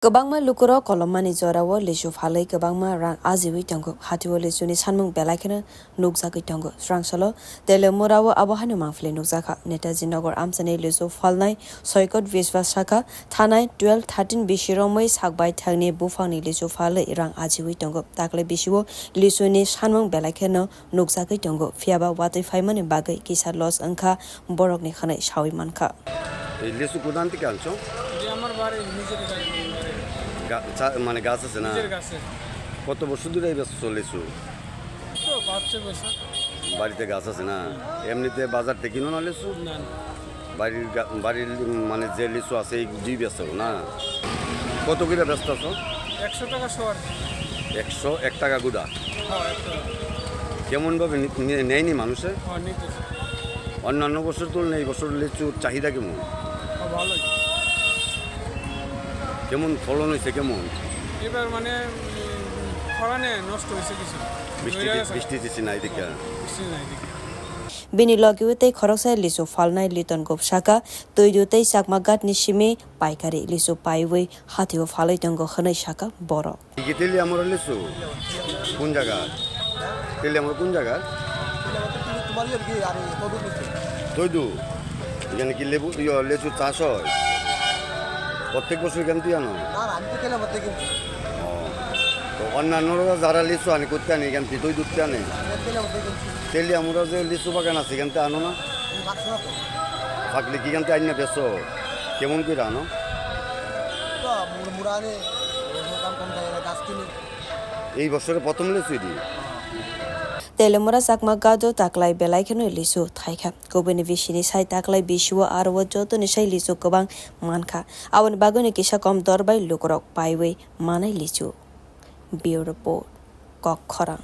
Kwbangma lukorog kolommani jora o Lichu phalwi Kwbangma rang ajiwi tongo Hatioh Lichu ni sanmung belai nukjagwi tongo Swrang salo Teliamura o abohai mangpili nukjakha Netaji Nogor amchani Lichu phalnai soikot viswas shakha thanai 12-13 bisiromoi sakbai thangni bufangni Lichu phalwi rang ajiwi tongo takle bisiwo Lichu ni sanmung belai nukjagwi tongo phiaba watui phaimani bagai kisa los angkha borokni khanai sawi mankha লিচু কোদান থেকে আনছো আমার বাড়ি নিজের মানে গাছ আছে না নিজের গাছে কত বছর ধরে এই ব্যস্ত লিচু তো 5-6 বছর বাড়িতে গাছ আছে না এমনিতে বাজার থেকে কিনো না লিচু না বাড়ির মানে যে লিচু আছে এই দুই ব্যস্ত না কত করে ব্যস্ত আছো 100 টাকা শোয়ার 101 টাকা গুড়া হ্যাঁ কেমনভাবে নেয়নি মানুষে হ্যাঁ নিতেছে অন্যান্য বছর তুলনায় এই বছর লিচুর চাহিদা কেমন ভালোই কেমন ফলন হয়েছে কেমন এবার মানে খরানে নষ্ট হয়েছে কিছু বৃষ্টি দিচ্ছে না এদিকে বৃষ্টি নাই দিকে Bini logiwitei khoroksai Lichu phalnai liton gop shaka toidutei sakmagat ni simi paikari Lichu paiwi Hatioh phalwi tongo khanai shaka borok Teliamura লিচু কোন জায়গা Teliamura কোন জায়গা তৈদু এখানে কি লেবু লিচু চাষ হয় প্রত্যেক বছর এখান থেকে আনো তো অন্যান্যরা যারা লিচু আনে করতে আনে এখান থেকে তৈদু আনে Teliamura যে লিচু বাগান আছে এখান থেকে আনো না থাকলে কি এখান থেকে আনি না বেছো কেমন করে আনো এই বছরে প্রথম লিচু দিই Teliamura sakmagado taklai belai Lichu thaikha kobeni visini sai taklai bisiwo arwo jotoni sai Lichu kwbang mankha awoni bagoni kisa kom dorbai lukorog paiwi manai Lichu Bureau Report Khwrang